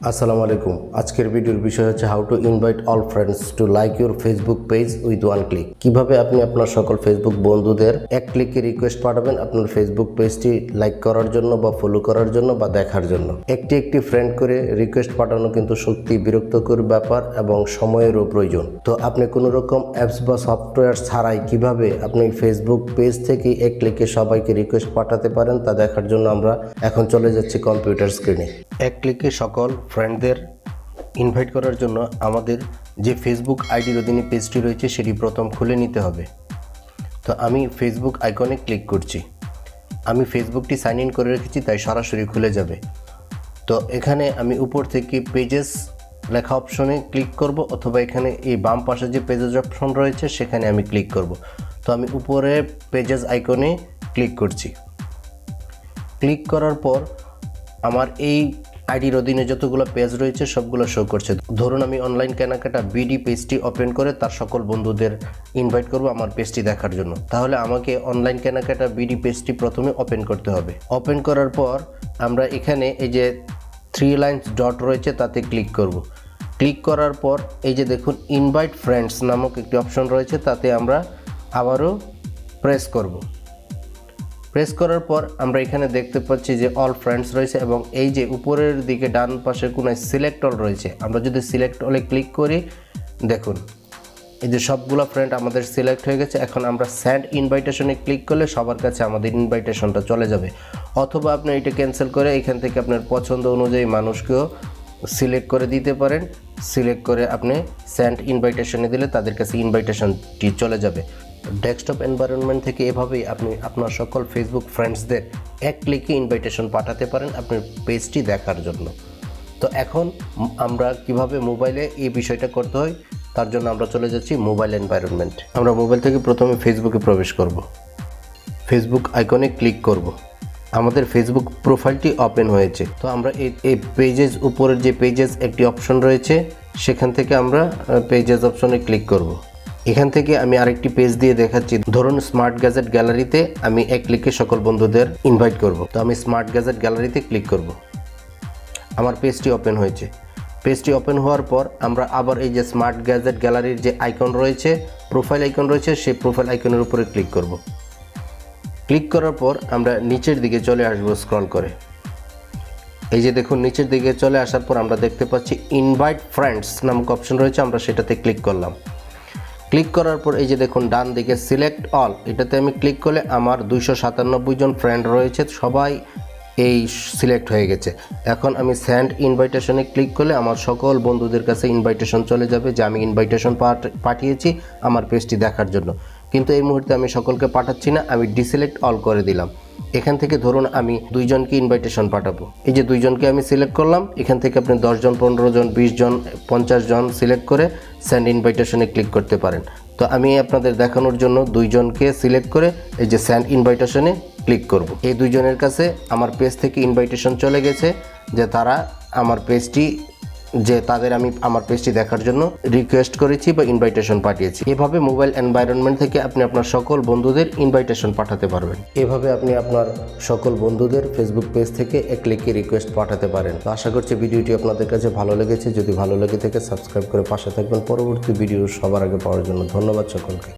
আসসালামু আলাইকুম। আজকের ভিডিওর বিষয় হচ্ছে how to invite all friends to like your Facebook page with one click. কিভাবে আপনি আপনার সকল ফেসবুক বন্ধুদের এক ক্লিকে রিকোয়েস্ট পাঠাবেন আপনার ফেসবুক পেজটি লাইক করার জন্য বা ফলো করার জন্য বা দেখার জন্য। একটি ফ্রেন্ড করে রিকোয়েস্ট পাঠানো কিন্তু সত্যি বিরক্তকর ব্যাপার এবং সময়েরও প্রয়োজন। তো আপনি কোনো রকম অ্যাপস বা সফটওয়্যার ছাড়াই কিভাবে আপনি ফেসবুক পেজ থেকে এক ক্লিকে সবাইকে রিকোয়েস্ট পাঠাতে পারেন তা দেখার জন্য আমরা এখন চলে যাচ্ছি কম্পিউটার স্ক্রিনে। এক ক্লিকে সকল ফ্রেন্ডদের ইনভাইট করার জন্য আমাদের যে ফেসবুক আইডির অধীনে পেজটি রয়েছে সেটি প্রথম খুলে নিতে হবে। তো আমি ফেসবুক আইকনে ক্লিক করছি। আমি ফেসবুকটি সাইন ইন করে রেখেছি তাই সরাসরি খুলে যাবে। তো এখানে আমি উপর থেকে পেজেস লেখা অপশনে ক্লিক করব অথবা এখানে এই বাম পাশে যে পেজেস অপশন রয়েছে সেখানে আমি ক্লিক করব। তো আমি উপরে পেজেস আইকনে ক্লিক করছি। ক্লিক করার পর আমার এই আইডির অধীনে যতগুলো পেজ রয়েছে সবগুলো শো করছে। ধরুন আমি অনলাইন কেনাকাটা বিডি পেজটি ওপেন করে তার সকল বন্ধুদের ইনভাইট করব আমার পেজটি দেখার জন্য। তাহলে আমাকে অনলাইন কেনাকাটা বিডি পেজটি প্রথমে ওপেন করতে হবে। ওপেন করার পর আমরা এখানে এই যে 3 লাইন্স ডট রয়েছে তাতে ক্লিক করব। ক্লিক করার পর এই যে দেখুন ইনভাইট ফ্রেন্ডস নামক একটি অপশন রয়েছে তাতে আমরা আবারও প্রেস করব। প্রেস করার পর আমরা এখানে দেখতে পাচ্ছি যে অল ফ্রেন্ডস রয়েছে এবং এই যে উপরের দিকে ডান পাশে কোনায় সিলেক্ট অল রয়েছে। আমরা যদি সিলেক্ট অলে ক্লিক করি দেখুন এই যে সবগুলো ফ্রেন্ড আমাদের সিলেক্ট হয়ে গেছে। এখন আমরা সেন্ড ইনভাইটেশনে ক্লিক করলে সবার কাছে আমাদের ইনভাইটেশনটা চলে যাবে। অথবা আপনি এটা ক্যান্সেল করে এখান থেকে আপনার পছন্দ অনুযায়ী মানুষকেও সিলেক্ট করে দিতে পারেন। সিলেক্ট করে আপনি সেন্ড ইনভাইটেশনে দিলে তাদের কাছে ইনভাইটেশনটি চলে যাবে। ডেস্কটপ এনভায়রনমেন্ট থেকে এভাবেই আপনি আপনার সকল ফেসবুক ফ্রেন্ডসদের এক ক্লিকে ইনভাইটেশন পাঠাতে পারেন আপনার পেজটি দেখার জন্য। তো এখন আমরা কিভাবে মোবাইলে এই বিষয়টা করতে হয় তার জন্য আমরা চলে যাচ্ছি মোবাইল এনভায়রনমেন্ট। আমরা মোবাইল থেকে প্রথমে ফেসবুকে প্রবেশ করব। ফেসবুক আইকনে ক্লিক করব। আমাদের ফেসবুক প্রোফাইলটি ওপেন হয়েছে। তো আমরা এই পেজেস উপরের যে পেজেস একটি অপশন রয়েছে সেখান থেকে আমরা পেজেস অপশনে ক্লিক করব। এখান থেকে আমি আরেকটি পেজ দিয়ে দেখাচ্ছি। ধরুন স্মার্ট গ্যাজেট গ্যালারিতে আমি এক ক্লিকে সকল বন্ধুদের ইনভাইট করব। তো আমি স্মার্ট গ্যাজেট গ্যালারিতে ক্লিক করব। আমার পেজটি ওপেন হয়েছে। পেজটি ওপেন হওয়ার পর আমরা আবার এই যে স্মার্ট গ্যাজেট গ্যালারির যে আইকন রয়েছে প্রোফাইল আইকন রয়েছে সেই প্রোফাইল আইকনের উপরে ক্লিক করব। ক্লিক করার পর আমরা নিচের দিকে চলে আসবো স্ক্রল করে। এই যে দেখুন নিচের দিকে চলে আসার পর আমরা দেখতে পাচ্ছি ইনভাইট ফ্রেন্ডস নামক অপশন রয়েছে। আমরা সেটাতে ক্লিক করলাম। ক্লিক করার পর এই যে দেখুন ডান দিকে সিলেক্ট অল এটাতে আমি ক্লিক করলে আমার 297 জন ফ্রেন্ড রয়েছে সবাই এই সিলেক্ট হয়ে গেছে। এখন আমি সেন্ড ইনভাইটেশনে ক্লিক করলে আমার সকল বন্ধুদের কাছে ইনভাইটেশন চলে যাবে যে আমি ইনভাইটেশন পাঠিয়েছি আমার পেজটি দেখার জন্য। কিন্তু এই মুহূর্তে আমি সকলকে পাঠাচ্ছি না, আমি ডিসিলেক্ট অল করে দিলাম। এখান থেকে ধরুন আমি 2 জনকে ইনভাইটেশন পাঠাবো। এই যে 2 জনকে আমি সিলেক্ট করলাম। এখান থেকে আপনি 10 জন 15 জন 20 জন 50 জন সিলেক্ট করে সেন্ড ইনভাইটেশনে ক্লিক করতে পারেন। তো আমি আপনাদের দেখানোর জন্য 2 জনকে সিলেক্ট করে এই যে সেন্ড ইনভাইটেশনে ক্লিক করব। এই 2 জনের কাছে আমার পেজ থেকে ইনভাইটেশন চলে গেছে যে তারা আমার পেজটি আমি আমার পেজটি দেখার জন্য রিকোয়েস্ট করেছি বা ইনভাইটেশন পাঠিয়েছি। এভাবে মোবাইল এনভায়রনমেন্ট থেকে আপনি আপনার সকল বন্ধুদের ইনভাইটেশন পাঠাতে পারবেন। এভাবে আপনি আপনার সকল বন্ধুদের ফেসবুক পেজ থেকে এক ক্লিকে রিকোয়েস্ট পাঠাতে পারেন। তো আশা করছি ভিডিওটি আপনাদের কাছে ভালো লেগেছে। যদি ভালো লেগে থাকে সাবস্ক্রাইব করে পাশে থাকবেন পরবর্তী ভিডিও সবার আগে পাওয়ার জন্য। ধন্যবাদ সকলকে।